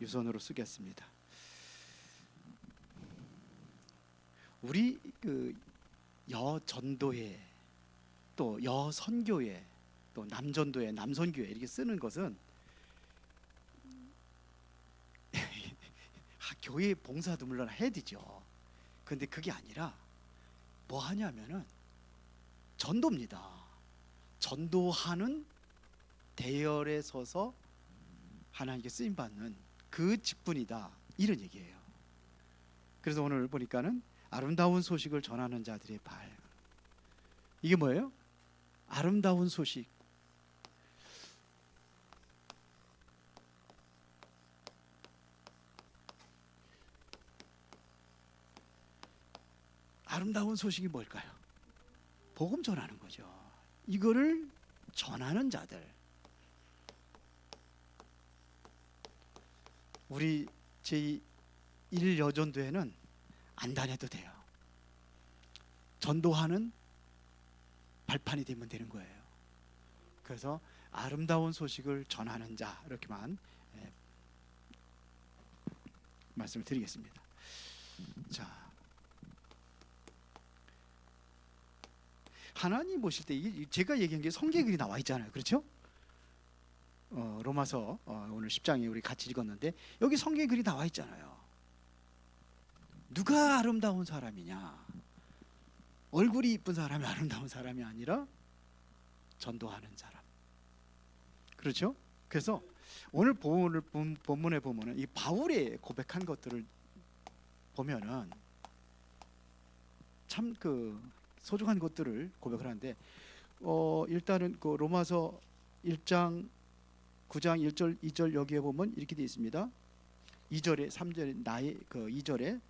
유선으로 쓰겠습니다. 우리 그 여전도회 또 여선교회 또 남전도회 남선교회 이렇게 쓰는 것은 교회 봉사도 물론 해야 되죠. 근데 그게 아니라 뭐 하냐면은 전도입니다. 전도하는 대열에 서서 하나님께 쓰임 받는 그 직분이다, 이런 얘기예요. 그래서 오늘 보니까는 아름다운 소식을 전하는 자들의 발, 이게 뭐예요? 아름다운 소식. 아름다운 소식이 뭘까요? 복음 전하는 거죠. 이거를 전하는 자들. 우리 제1여전도회는 안 다녀도 돼요. 전도하는 발판이 되면 되는 거예요. 그래서 아름다운 소식을 전하는 자, 이렇게만 말씀을 드리겠습니다. 자, 하나님 보실 때 이게 제가 얘기한 게 성경글이 나와 있잖아요. 그렇죠? 로마서 오늘 10장에 우리 같이 읽었는데 여기 성경글이 나와 있잖아요. 누가 아름다운 사람이냐? 얼굴이 이쁜 사람이 아름다운 사람이 아니라 전도하는 사람. 그렇죠? 그래서 오늘 본문에 보면은 이 바울의 고백한 것들을 보면은 참 그 소중한 것들을 고백을 하는데 일단은 그 로마서 1장 9장 1절 2절 여기에 보면 이렇게 되어 있습니다. 2절에 3절에 나의 그 2절에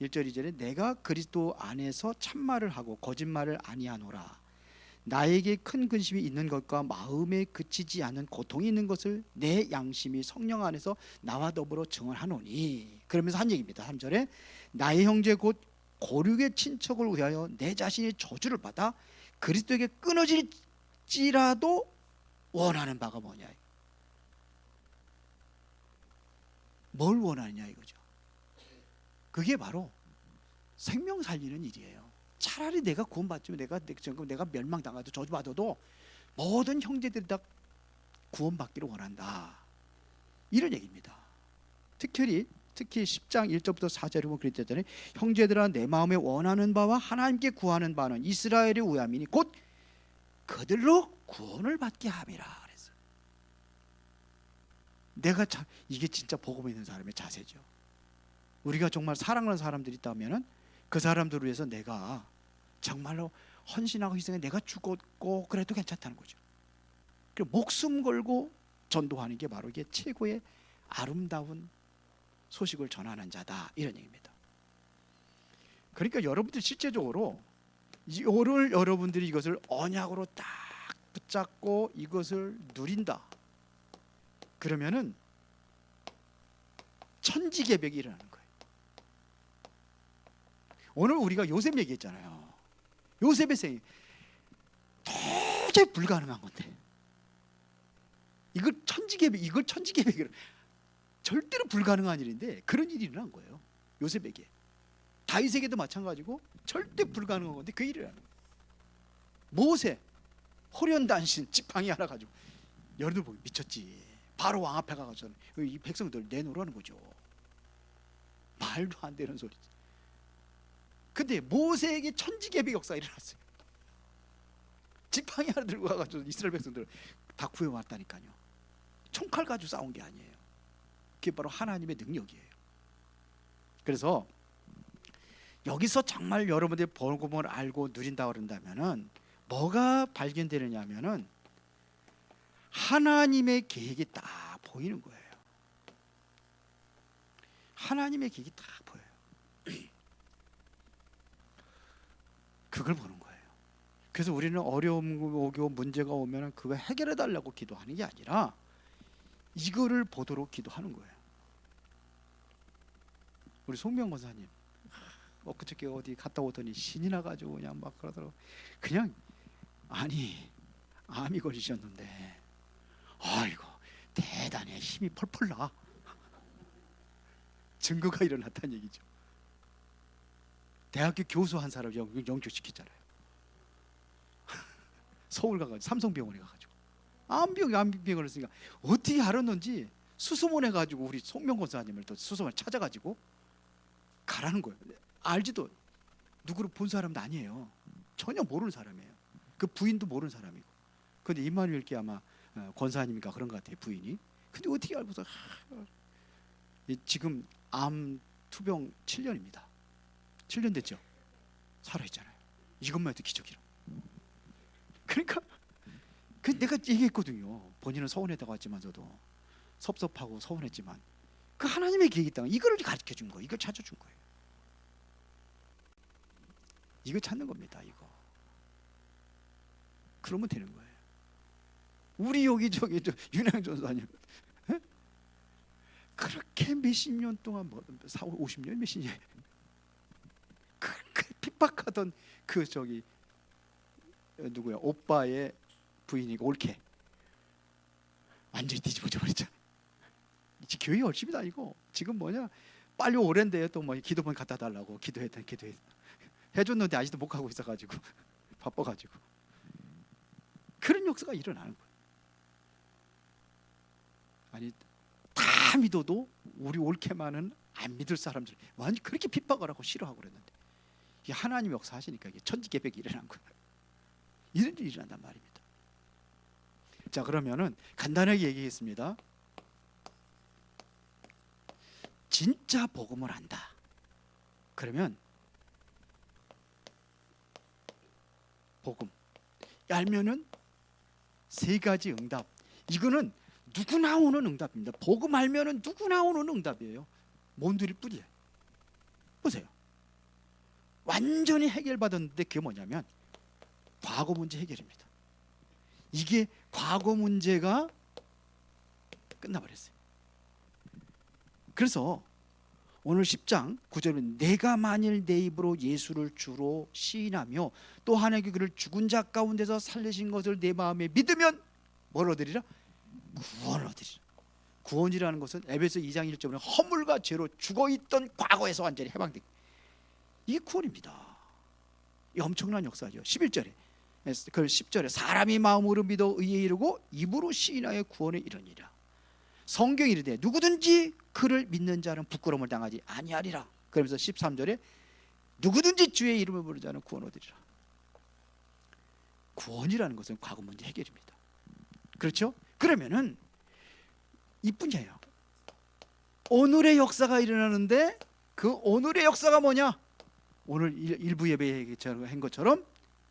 1절 2절에 내가 그리스도 안에서 참말을 하고 거짓말을 아니하노라. 나에게 큰 근심이 있는 것과 마음에 그치지 않는 고통이 있는 것을 내 양심이 성령 안에서 나와 더불어 증언하노니. 그러면서 한 얘기입니다. 3절에 나의 형제 곧 고륙의 친척을 위하여 내 자신이 저주를 받아 그리스도에게 끊어질지라도 원하는 바가 뭐냐. 뭘 원하느냐 이거죠. 그게 바로 생명 살리는 일이에요. 차라리 내가 구원받지만 내가 멸망당하도 저주받아도 모든 형제들이 다 구원받기를 원한다, 이런 얘기입니다. 특히 10장 1절부터 4절에 보면 그랬잖아요. 형제들아 내 마음에 원하는 바와 하나님께 구하는 바는 이스라엘의 우야민이 곧 그들로 구원을 받게 함이라 그랬어요. 내가 이게 진짜 복음 있는 사람의 자세죠. 우리가 정말 사랑하는 사람들이 있다면은 그 사람들을 위해서 내가 정말로 헌신하고 희생해 내가 죽었고 그래도 괜찮다는 거죠. 그리고 목숨 걸고 전도하는 게 바로 이게 최고의 아름다운 소식을 전하는 자다, 이런 얘기입니다. 그러니까 여러분들 실제적으로 오늘 여러분들이 이것을 언약으로 딱 붙잡고 이것을 누린다, 그러면은 천지개벽이 일어나는 거예요. 오늘 우리가 요셉 얘기했잖아요. 요셉의 생이 도저히 불가능한 건데 이걸 천지개벽이라 절대로 불가능한 일인데 그런 일이 일어난 거예요. 요셉에게. 다윗에게도 마찬가지고 절대 불가능한 건데 그 일이 일어나는 거예요. 모세 호련단신 지팡이 하나 가지고 여러분들 보기 미쳤지. 바로 왕 앞에 가서 이 백성들 내놓으라는 거죠. 말도 안 되는 소리지. 근데 모세에게 천지개벽 역사가 일어났어요. 지팡이 하나 들고 가가지고 이스라엘 백성들 다 구해왔다니까요. 총칼 가지고 싸운 게 아니에요. 그게 바로 하나님의 능력이에요. 그래서 여기서 정말 여러분들이 복음을 알고 누린다 그런다면은 뭐가 발견되느냐면은 하나님의 계획이 딱 보이는 거예요. 하나님의 계획이 딱 보여요. 그걸 보는 거예요. 그래서 우리는 어려움이 오고 문제가 오면 그거 해결해 달라고 기도하는 게 아니라 이거를 보도록 기도하는 거예요. 우리 송명 권사님 그저께 어디 갔다 오더니 신이 나가지고 그냥 막 그러더라고. 그냥 아니 암이 걸리셨는데 아이고 대단해, 힘이 펄펄 나. 증거가 일어났다는 얘기죠. 대학교 교수 한 사람 영접시켰잖아요. 서울 가가지고 삼성병원에 가가지고 암병을 했으니까 어떻게 알았는지 수소문해 가지고 우리 송명 권사님을 또 수소문 찾아가지고 가라는 거예요. 알지도 누구를 본 사람도 아니에요. 전혀 모르는 사람이에요. 그 부인도 모르는 사람이고. 근데 임마누엘께 아마 권사님인가 그런 것 같아요, 부인이. 근데 어떻게 알고서 지금 암 투병 7년입니다. 7년 됐죠. 살아있잖아요. 이것만 해도 기적이라. 그러니까 내가 얘기했거든요. 본인은 서운했다고 했지만서도 섭섭하고 서운했지만 그 하나님의 계획이 있다는 이거를 가르쳐 준 거예요. 이걸 찾아준 거예요. 이거 찾는 겁니다. 이거. 그러면 되는 거예요. 우리 여기 저기 윤행 전사님 그렇게 몇십 년 동안 50년 몇십 년 그렇게 핍박하던 그 저기 누구야 오빠의 부인이 올케 완전히 뒤집어져 버렸잖아. 이제 교회 열심히 다니고 지금 빨리 오랜데 또 기도문 갖다 달라고 기도했다 해줬는데 아직도 못 가고 있어가지고 바빠가지고 그런 역사가 일어나는 거예요. 아니 다 믿어도 우리 올케만은 안 믿을 사람들 완전 그렇게 핍박을 하고 싫어하고 그랬는데 이게 하나님 역사하시니까 이게 천지개벽이 일어난 거예요. 이런 일이 일어난단 말입니다. 자, 그러면은 간단하게 얘기했습니다. 진짜 복음을 안다. 그러면 복음 알면은 세 가지 응답. 이거는 누구나 오는 응답입니다. 복음 알면은 누구나 오는 응답이에요. 몬드릴 뿐이에요. 보세요. 완전히 해결받았는데 그게 뭐냐면 과거 문제 해결입니다. 이게 과거 문제가 끝나버렸어요. 그래서 오늘 10장 9절은 내가 만일 내 입으로 예수를 주로 시인하며 또 하나님께 그를 죽은 자 가운데서 살리신 것을 내 마음에 믿으면 뭘 얻으리라? 구원을 얻으리라. 구원이라는 것은 에베소 2장 1절에 허물과 죄로 죽어있던 과거에서 완전히 해방되고 이게 구원입니다. 이 엄청난 역사죠. 11절에 그 10절에 사람이 마음으로 믿어 의에 이르고 입으로 시인하여 구원에 이르니라. 성경이 이르되 누구든지 그를 믿는 자는 부끄러움을 당하지 아니하리라. 그러면서 13절에 누구든지 주의 이름을 부르는 자는 구원 얻으리라. 구원이라는 것은 과거 문제 해결입니다. 그렇죠? 그러면은 이뿐이에요. 오늘의 역사가 일어나는데 그 오늘의 역사가 뭐냐? 오늘 일부 예배에 한 것처럼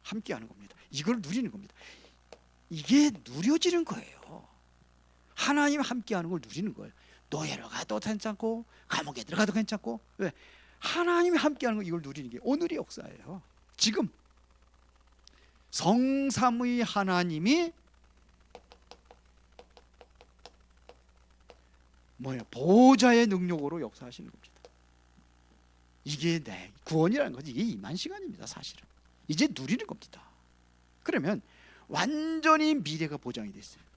함께하는 겁니다. 이걸 누리는 겁니다. 이게 누려지는 거예요. 하나님 함께하는 걸 누리는 거예요. 노예로 가도 괜찮고 감옥에 들어가도 괜찮고 왜? 하나님이 함께하는 거 이걸 누리는 게 오늘의 역사예요. 지금 성삼의 하나님이 보호자의 능력으로 역사하시는 겁니다. 이게 구원이라는 것이 이게 임한 시간입니다. 사실은 이제 누리는 겁니다. 그러면 완전히 미래가 보장이 됐어요.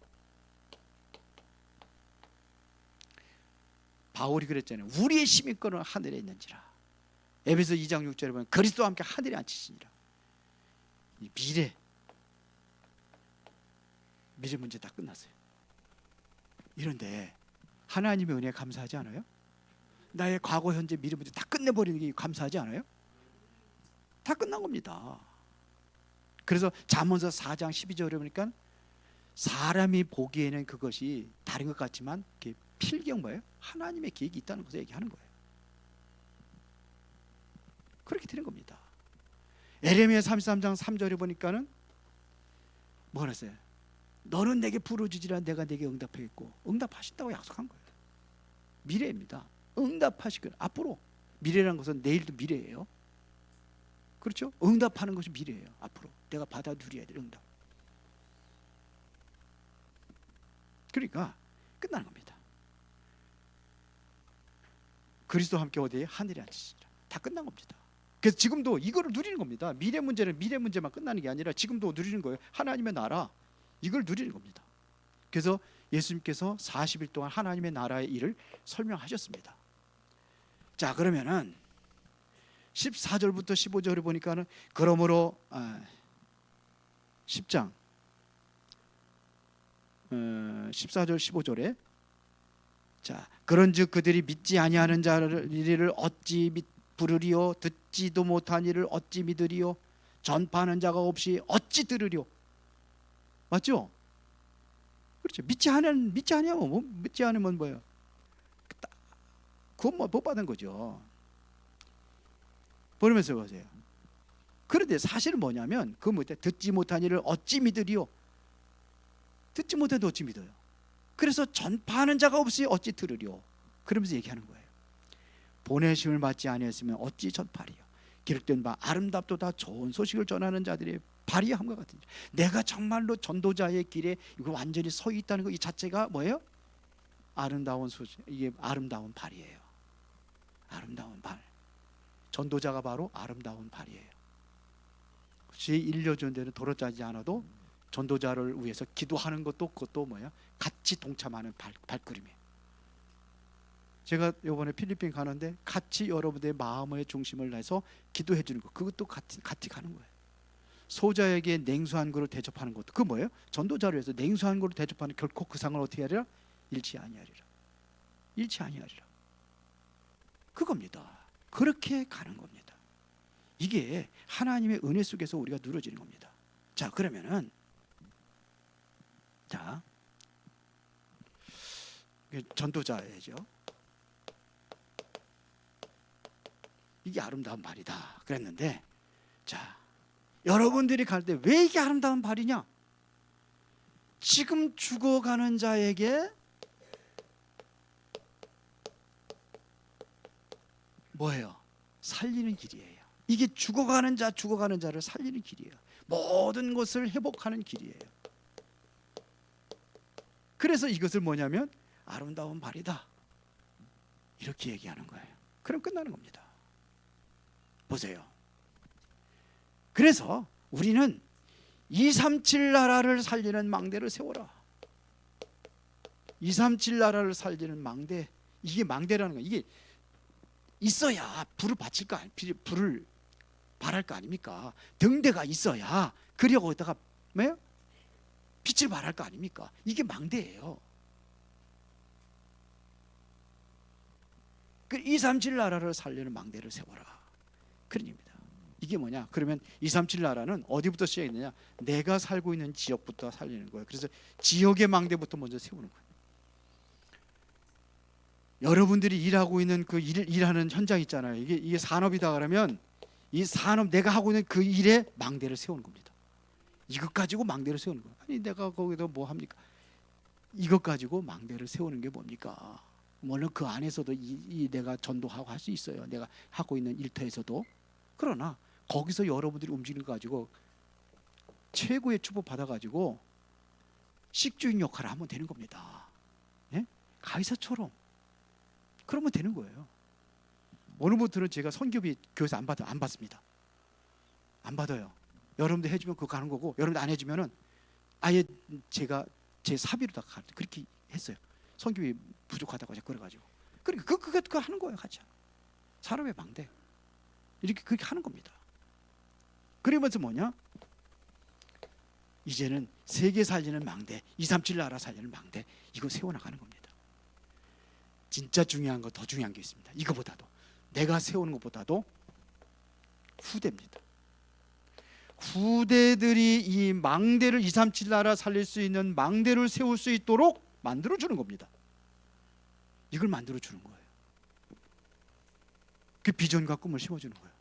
바울이 그랬잖아요. 우리의 시민권은 하늘에 있는지라. 에베소 2장 6절에 보면 그리스도와 함께 하늘에 앉히시니라. 이 미래 문제 다 끝났어요. 이런데 하나님의 은혜에 감사하지 않아요? 나의 과거, 현재, 미래 문제 다 끝내버리는 게 감사하지 않아요? 다 끝난 겁니다. 그래서 잠언서 4장 12절에 보니까 사람이 보기에는 그것이 다른 것 같지만 필경 뭐예요? 하나님의 계획이 있다는 것을 얘기하는 거예요. 그렇게 되는 겁니다. 에레미야 33장 3절에 보니까는 뭐라 했어요? 너는 내게 부르짖으라 내가 내게 응답하겠고 응답하신다고 약속한 거예요. 미래입니다. 응답하시고 앞으로 미래라는 것은 내일도 미래예요. 그렇죠? 응답하는 것이 미래예요. 앞으로 내가 받아 누려야 될 응답. 그러니까 끝나는 겁니다. 그리스도와 함께 어디에? 하늘에 앉으시라. 다 끝난 겁니다. 그래서 지금도 이거를 누리는 겁니다. 미래 문제는 미래 문제만 끝나는 게 아니라 지금도 누리는 거예요. 하나님의 나라 이걸 누리는 겁니다. 그래서 예수님께서 40일 동안 하나님의 나라의 일을 설명하셨습니다. 자, 그러면은 14절부터 15절을 보니까는 그러므로 10장 14절 15절에 자, 그런즉 그들이 믿지 아니하는 자를 어찌 부르리요? 듣지도 못한 이를 어찌 믿으리요? 전파하는 자가 없이 어찌 들으리요? 맞죠? 그렇죠. 믿지 않으면 믿지 않으면 뭐예요? 그건 뭐 못 받은 거죠. 보면서 보세요. 그런데 사실은 뭐냐면 그 뭐냐? 듣지 못한 이를 어찌 믿으리요? 듣지 못해도 어찌 믿어요? 그래서 전파하는 자가 없이 어찌 들으리요? 그러면서 얘기하는 거예요. 보내심을 받지 아니했으면 어찌 전파리요? 기록된 바 아름답도다 좋은 소식을 전하는 자들의 발이함과 같은 자. 내가 정말로 전도자의 길에 이거 완전히 서 있다는 거 이 자체가 뭐예요? 아름다운 소식, 이게 아름다운 발이에요. 아름다운 발. 전도자가 바로 아름다운 발이에요. 제 일려준 데는 도로 짜지 않아도 전도자를 위해서 기도하는 것도 그것도 뭐야? 같이 동참하는 발걸음이에요. 제가 이번에 필리핀 가는데 같이 여러분들의 마음의 중심을 내서 기도해 주는 거, 그것도 같이 가는 거예요. 소자에게 냉수한 그릇 대접하는 것도 그 뭐예요? 전도자를 위해서 냉수한 그릇 대접하는 결코 그 상을 어떻게 하리라? 잃지 아니하리라. 잃지 아니하리라. 그겁니다. 그렇게 가는 겁니다. 이게 하나님의 은혜 속에서 우리가 누려지는 겁니다. 자, 그러면은 자, 전도자예죠. 이게 아름다운 발이다 그랬는데, 자, 여러분들이 갈 때 왜 이게 아름다운 발이냐? 지금 죽어가는 자에게 뭐예요? 살리는 길이에요. 이게 죽어가는 자를 살리는 길이에요. 모든 것을 회복하는 길이에요. 그래서 이것을 뭐냐면 아름다운 발이다 이렇게 얘기하는 거예요. 그럼 끝나는 겁니다. 보세요. 그래서 우리는 237 나라를 살리는 망대를 세워라. 237 나라를 살리는 망대, 이게 망대라는 거예요. 이게 있어야 불을 받칠 거 불을 발할 거 아닙니까? 등대가 있어야 그리고 거기다가 뭐예요? 빛을 발할 거 아닙니까? 이게 망대예요. 그 237 나라를 살리는 망대를 세워라. 그런 의미입니다. 이게 뭐냐? 그러면 237 나라는 어디부터 시작했느냐? 내가 살고 있는 지역부터 살리는 거예요. 그래서 지역의 망대부터 먼저 세우는 거예요. 여러분들이 일하고 있는 그 일하는 현장 있잖아요. 이게 산업이다 그러면 이 산업 내가 하고 있는 그 일에 망대를 세우는 겁니다. 이것 가지고 망대를 세우는 거예요. 아니 내가 거기서 뭐 합니까? 이것 가지고 망대를 세우는 게 뭡니까? 물론 그 안에서도 이 내가 전도하고 할 수 있어요. 내가 하고 있는 일터에서도. 그러나 거기서 여러분들이 움직이는 거 가지고 최고의 축복 받아가지고 식주인 역할을 하면 되는 겁니다. 예? 가이사처럼 그러면 되는 거예요. 오늘부터는 제가 선교비 교회에서 안 받습니다. 안 받아요. 여러분들 해주면 그거 가는 거고, 여러분들 안 해주면은 아예 제가 제 사비로 다 그렇게 했어요. 선교비 부족하다고 제가 그래가지고. 그러니까 그거 하는 거예요, 같이. 산업의 망대. 이렇게 그렇게 하는 겁니다. 그러면서 뭐냐? 이제는 세계 살리는 망대, 237 나라 살리는 망대, 이거 세워나가는 겁니다. 진짜 중요한 거, 더 중요한 게 있습니다. 이거보다도, 내가 세우는 것보다도 후대입니다. 후대들이 이 망대를 237 나라 살릴 수 있는 망대를 세울 수 있도록 만들어주는 겁니다. 이걸 만들어주는 거예요. 그 비전과 꿈을 심어주는 거예요.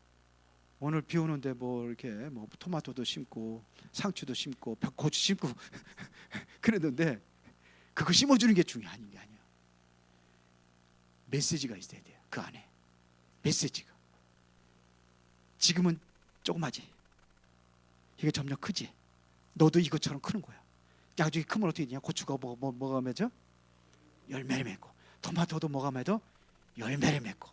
오늘 비 오는데 뭐 이렇게 뭐 토마토도 심고 상추도 심고 고추 심고 그랬는데 그거 심어주는 게 중요한 게 아니에요. 메시지가 있어야 돼요. 그 안에 메시지가. 지금은 조그마지. 이게 점점 크지. 너도 이것처럼 크는 거야. 나중에 크면 어떻게 되냐? 고추가 뭐가 맺어? 열매를 맺고, 토마토도 뭐가 맺어? 열매를 맺고.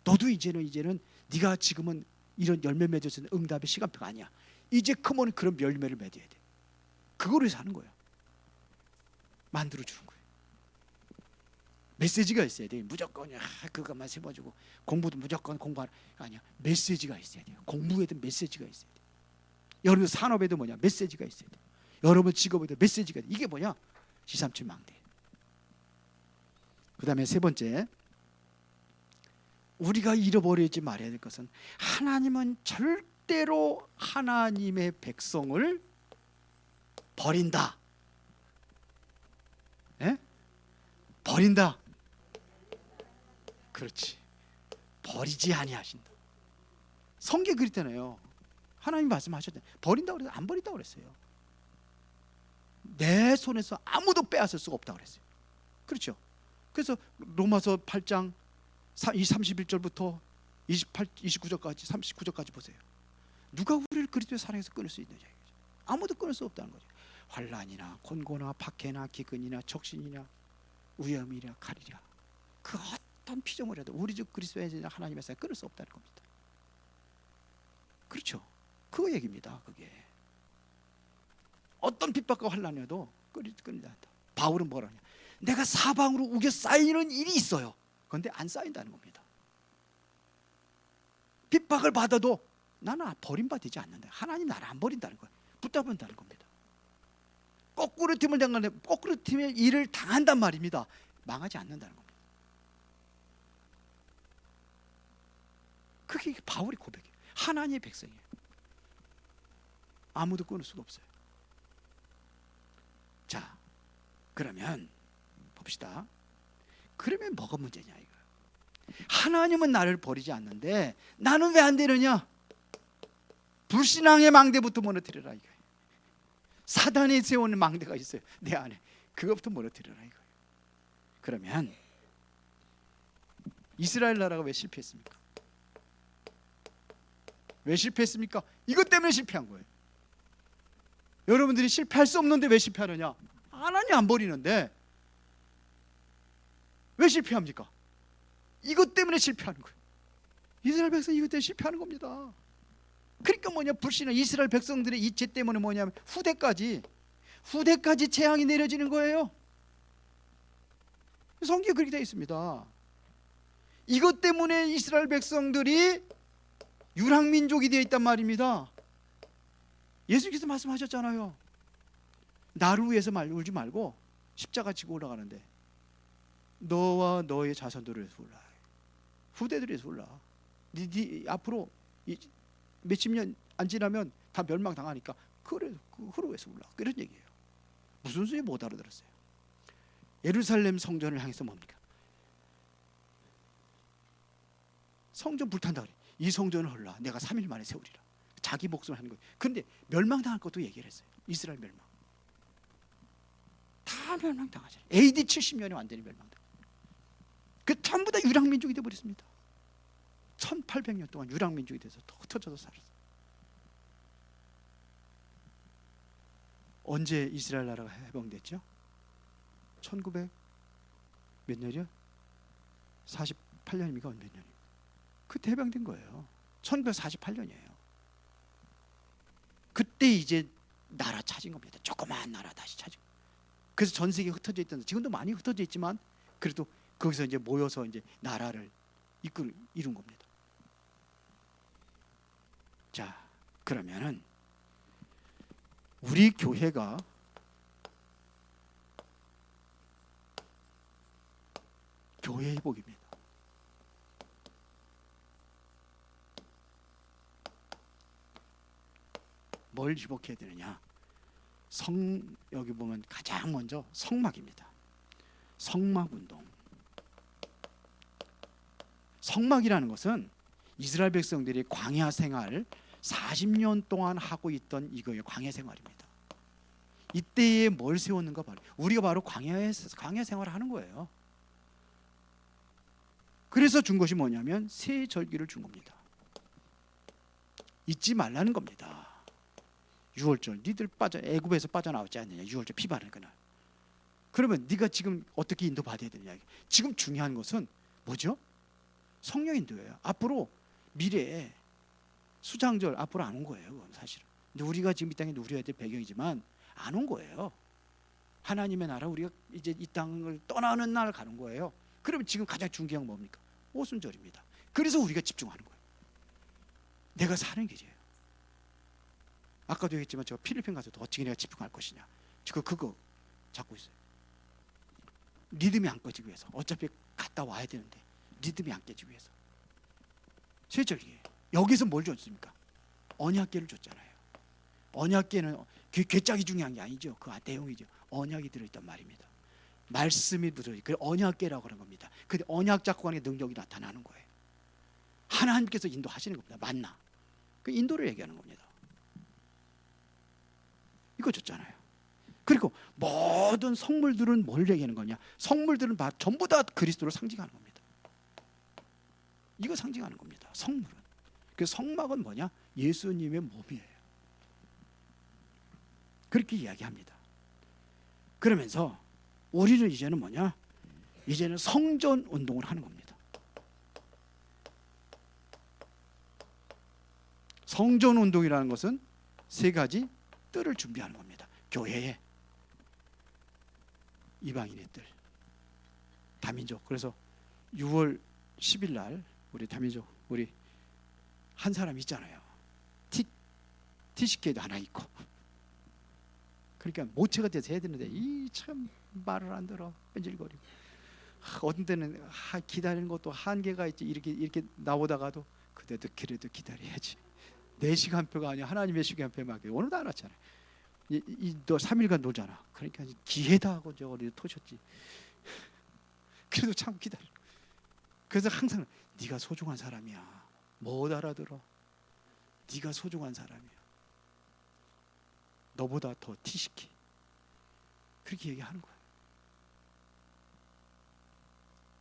너도 이제는 네가 지금은 이런 열매 맺을 수 있는 응답의 시간표가 아니야. 이제 크면 그런 열매를 맺어야 돼. 그거를 사는 거예요. 만들어 주는 거예요. 메시지가 있어야 돼요. 무조건 그것만 세워주고 공부도 무조건 공부하라. 아니야. 메시지가 있어야 돼요. 공부에도 메시지가 있어야 돼요. 여러분 산업에도 뭐냐? 메시지가 있어야 돼요. 여러분 직업에도 메시지가 있어야 돼요. 이게 뭐냐? 237망대. 그 다음에 세 번째, 우리가 잃어버리지 말아야 될 것은 하나님은 절대로 하나님의 백성을 버린다. 예? 버린다. 그렇지. 버리지 아니하신다. 성경 그랬잖아요. 하나님 말씀하셨잖아요. 버린다고 그래서 안 버린다고 그랬어요. 내 손에서 아무도 빼앗을 수가 없다고 그랬어요. 그렇죠. 그래서 로마서 8장 31절부터 29절까지 39절까지 보세요. 누가 우리를 그리스도의 사랑에서 끊을 수 있느냐. 아무도 끊을 수 없다는 거죠. 환난이나 곤고나 박해나 기근이나 적신이나 위험이나 칼이라 그 어떤 피조물이라도 우리 주 그리스도의 하나님의 사랑을 끊을 수 없다는 겁니다. 그렇죠. 그 얘기입니다. 그게 어떤 핍박과 환난에도 끊는다. 바울은 뭐라 하냐? 내가 사방으로 우겨 쌓이는 일이 있어요. 그런데 안 쌓인다는 겁니다. 핍박을 받아도 나는 버림받지 않는다. 하나님 나를 안 버린다는 거예요. 붙잡는다는 겁니다. 거꾸로 팀을 당하는 거꾸로 팀의 일을 당한단 말입니다. 망하지 않는다는 겁니다. 그게 바울의 고백이에요. 하나님의 백성이에요. 아무도 끊을 수가 없어요. 자, 그러면 봅시다. 그러면 뭐가 문제냐 이거. 하나님은 나를 버리지 않는데 나는 왜 안 되느냐? 불신앙의 망대부터 무너뜨려라 이거예요. 사단이 세우는 망대가 있어요. 내 안에. 그것부터 무너뜨려라 이거예요. 그러면 이스라엘 나라가 왜 실패했습니까? 왜 실패했습니까? 이것 때문에 실패한 거예요. 여러분들이 실패할 수 없는데 왜 실패하느냐? 하나님 안 버리는데 왜 실패합니까? 이것 때문에 실패하는 거예요. 이스라엘 백성이 이것 때문에 실패하는 겁니다. 그러니까 뭐냐? 불신한 이스라엘 백성들의 이 죄 때문에 뭐냐면 후대까지 재앙이 내려지는 거예요. 성경에 그렇게 되어 있습니다. 이것 때문에 이스라엘 백성들이 유랑민족이 되어 있단 말입니다. 예수께서 말씀하셨잖아요. 나를 위해서 울지 말고 십자가 지고 올라가는데 너와 너의 자손들을 위해서 올라. 후대들을 위해서 올라. 네 앞으로 몇십 년 안 지나면 다 멸망당하니까 그걸 위해서 올라. 그런 얘기예요. 무슨 소리 못 알아들었어요. 예루살렘 성전을 향해서 뭡니까? 성전 불탄다 그래. 이 성전을 헐라. 내가 3일 만에 세우리라. 자기 목숨을 하는 거예요. 그런데 멸망당할 것도 얘기를 했어요. 이스라엘 멸망. 다 멸망당하잖아요. AD 70년에 완전히 멸망당. 그 전부 다 유랑민족이 되어버렸습니다. 1800년 동안 유랑민족이 돼서 흩어져서 살았어요. 언제 이스라엘 나라가 해방됐죠? 1900 몇 년이요? 48년입니까? 몇 년이요? 그때 해방된 거예요. 1948년이에요. 그때 이제 나라 찾은 겁니다. 조그마한 나라 다시 찾은. 그래서 전 세계에 흩어져 있던, 지금도 많이 흩어져 있지만 그래도 거기서 이제 모여서 이제 나라를 이룬 겁니다. 자, 그러면은 우리 교회가 교회 회복입니다. 뭘 회복해야 되느냐? 여기 보면 가장 먼저 성막입니다. 성막 운동. 성막이라는 것은 이스라엘 백성들이 광야 생활 40년 동안 하고 있던 이거예요. 광야 생활입니다. 이때에 뭘 세웠는가 바로 우리가 바로 광야 생활을 하는 거예요. 그래서 준 것이 뭐냐면 새 절기를 준 겁니다. 잊지 말라는 겁니다. 6월절 니들 애굽에서 빠져나왔지 않느냐. 6월절 피 바르는 그날. 그러면 네가 지금 어떻게 인도받아야 되느냐. 지금 중요한 것은 뭐죠? 성령 인도예요. 앞으로 미래에 수장절 앞으로 안 온 거예요. 사실은. 근데 우리가 지금 이 땅에 누려야 될 배경이지만 안 온 거예요. 하나님의 나라 우리가 이제 이 땅을 떠나는 날 가는 거예요. 그러면 지금 가장 중요한 건 뭡니까? 오순절입니다. 그래서 우리가 집중하는 거예요. 내가 사는 길이에요. 아까도 얘기했지만 제가 필리핀 가서도 어떻게 내가 집중할 것이냐, 그거 잡고 있어요. 리듬이 안 꺼지기 위해서. 어차피 갔다 와야 되는데 리듬이 안 깨지기 위해서. 세절기예요. 여기서 뭘 줬습니까? 언약궤를 줬잖아요. 언약궤는 궤짝이 중요한 게 아니죠. 그 내용이죠. 언약이 들어있단 말입니다. 말씀이 들어있어요. 그 언약궤라고 하는 겁니다. 그 언약 잡고 가는 능력이 나타나는 거예요. 하나님께서 인도하시는 겁니다. 만나. 그 인도를 얘기하는 겁니다. 이거 줬잖아요. 그리고 모든 성물들은 뭘 얘기하는 거냐? 성물들은 전부 다 그리스도를 상징하는 겁니다. 이거 상징하는 겁니다. 성물은. 그 성막은 뭐냐? 예수님의 몸이에요. 그렇게 이야기합니다. 그러면서 우리는 이제는 뭐냐? 이제는 성전 운동을 하는 겁니다. 성전 운동이라는 것은 세 가지 뜰을 준비하는 겁니다. 교회에 이방인의 뜰, 다민족. 그래서 6월 10일 날 우리 다민족 우리 한 사람 있잖아요. 티시케도 하나 있고. 그러니까 모체가 돼서 해야 되는데 이 참 말을 안 들어. 뺀질거리고. 어떤 때는 기다리는 것도 한계가 있지. 이렇게 나오다가도 그래도 기다려야지. 내 시간표가 아니야. 하나님의 시간표에 오늘도 안 왔잖아요. 너 3일간 놀잖아. 그러니까 기회다 하고 저거 토셨지. 그래도 참 기다려. 그래서 항상 네가 소중한 사람이야. 못 알아들어. 네가 소중한 사람이야. 너보다 더 티시키. 그렇게 얘기하는 거야.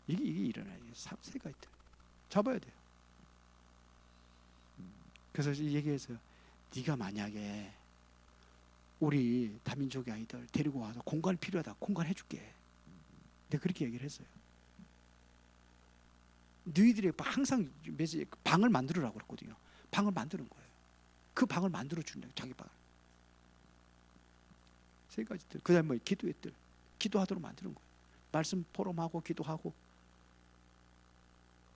이게 일어나요. 세 가지 잡아야 돼요. 그래서 얘기해서 네가 만약에 우리 다민족의 아이들 데리고 와서 공간 필요하다. 공간 해줄게. 내가 그렇게 얘기를 했어요. 너희들이 항상 방을 만들으라고 그랬거든요. 방을 만드는 거예요. 그 방을 만들어 준다. 자기 방을. 세 가지 뜰. 그다음에 뭐 기도의 뜰. 기도하도록 만드는 거예요. 말씀 포럼하고 기도하고.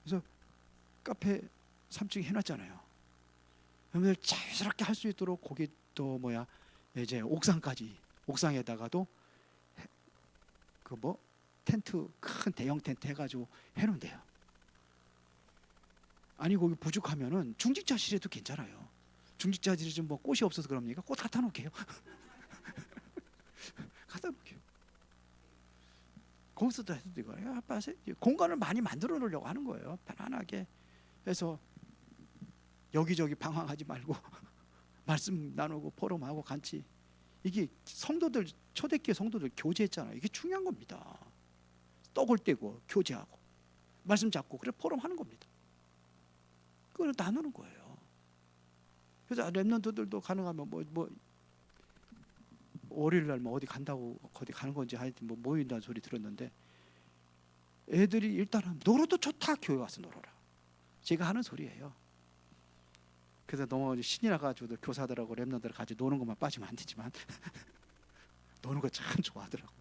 그래서 카페 3층에 해놨잖아요. 여러분들 자유스럽게 할 수 있도록 거기 또 이제 옥상에다가도 텐트, 큰 대형 텐트 해가지고 해놓은대요. 아니 거기 부족하면은 중직자실에도 괜찮아요. 중직자실이 좀 꽃이 없어서 그럽니까? 꽃 갖다 놓을게요. 갖다 놓을게요. 거기서도 해도 되고 공간을 많이 만들어 놓으려고 하는 거예요. 편안하게 해서 여기저기 방황하지 말고 말씀 나누고 포럼하고 같이. 이게 성도들, 초대교회 성도들 교제했잖아요. 이게 중요한 겁니다. 떡을 떼고 교제하고 말씀 잡고 그래 포럼하는 겁니다. 그걸 나누는 거예요. 그래서 렘넌트들도 가능하면 월요일 날 어디 간다고 어디 가는 건지 하여튼 모인다는 소리 들었는데 애들이 일단은 놀아도 좋다. 교회 와서 놀아라. 제가 하는 소리예요. 그래서 너무 신이 나가지고 교사들하고 렘넌트들 같이 노는 것만 빠지면 안 되지만 노는 거 참 좋아하더라고요.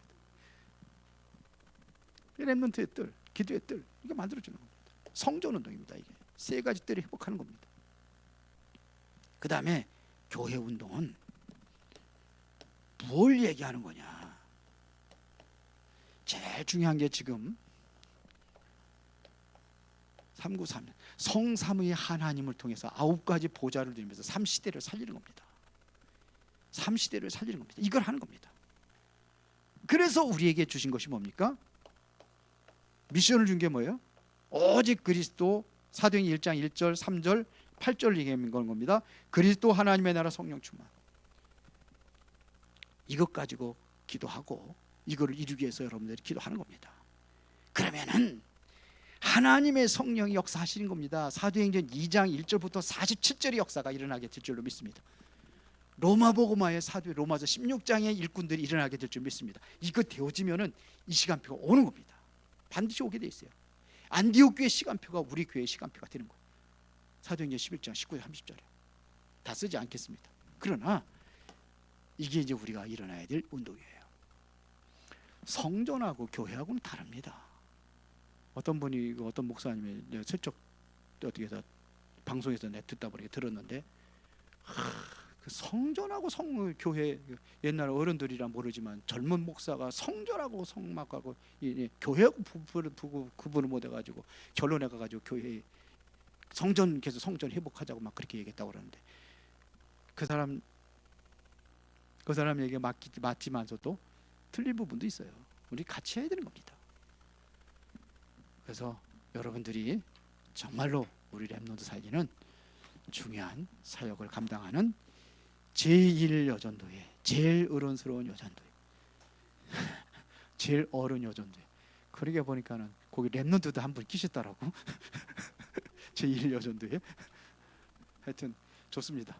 렘넌트의 뜰, 기도의 뜰 이거 만들어주는 겁니다. 성전 운동입니다. 이게 세 가지 뜰을 회복하는 겁니다. 그 다음에 교회 운동은 뭘 얘기하는 거냐? 제일 중요한 게 지금 393년 성삼위 하나님을 통해서 9가지 보좌를 드리면서 3시대를 살리는 겁니다. 3시대를 살리는 겁니다. 이걸 하는 겁니다. 그래서 우리에게 주신 것이 뭡니까? 미션을 준 게 뭐예요? 오직 그리스도. 사도행전 1장 1절 3절 8절 얘기하는 겁니다. 그리스도 하나님의 나라 성령 충만. 이것 가지고 기도하고 이거를 이루기 위해서 여러분들이 기도하는 겁니다. 그러면은 하나님의 성령이 역사하시는 겁니다. 사도행전 2장 1절부터 47절의 역사가 일어나게 될 줄로 믿습니다. 로마복음화의 사도 로마서 16장의 일꾼들이 일어나게 될 줄 믿습니다. 이거 되어지면은 이 시간표가 오는 겁니다. 반드시 오게 돼 있어요. 안디옥 교회 시간표가 우리 교회의 시간표가 되는 거예요. 사도행전 11장 19절 30절에 다 쓰지 않겠습니다. 그러나 이게 이제 우리가 일어나야 될 운동이에요. 성전하고 교회하고는 다릅니다. 어떤 분이 어떤 목사님이 내가 슬쩍 어떻게 해서 방송에서 내 듣다 보니 들었는데 그 성전하고 교회 옛날 어른들이라 모르지만 젊은 목사가 성전하고 성막하고 이 교회하고 구분을 못 해가지고 결론해 가지고 교회 성전 계속 성전 회복하자고 막 그렇게 얘기했다고 그러는데 그 사람 얘기가 맞지만서도 틀린 부분도 있어요. 우리 같이 해야 되는 겁니다. 그래서 여러분들이 정말로 우리 렘넌트 살리는 중요한 사역을 감당하는 제1여전도회, 제일 어른스러운 여전도회, 제일 어른 여전도회. 그러게 보니까는 거기 렘넌트도 한 분 끼셨더라고. 제1여전도회. 하여튼 좋습니다.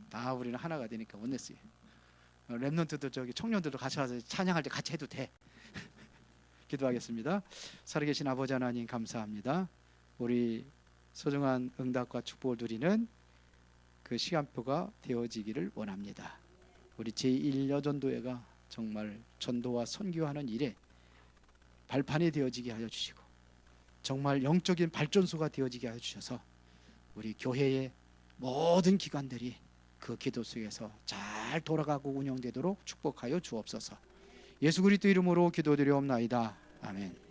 다 우리는 하나가 되니까 원네스에. 렘넌트도 저기 청년들도 같이 와서 찬양할 때 같이 해도 돼. 기도하겠습니다. 살아계신 아버지 하나님 감사합니다. 우리 소중한 응답과 축복을 누리는 그 시간표가 되어지기를 원합니다. 우리 제1여전도회가 정말 전도와 선교하는 일에 발판이 되어지게 하여 주시고 정말 영적인 발전소가 되어지게 하여 주셔서 우리 교회의 모든 기관들이 그 기도 속에서 잘 돌아가고 운영되도록 축복하여 주옵소서. 예수 그리스도 이름으로 기도드리옵나이다. 아멘.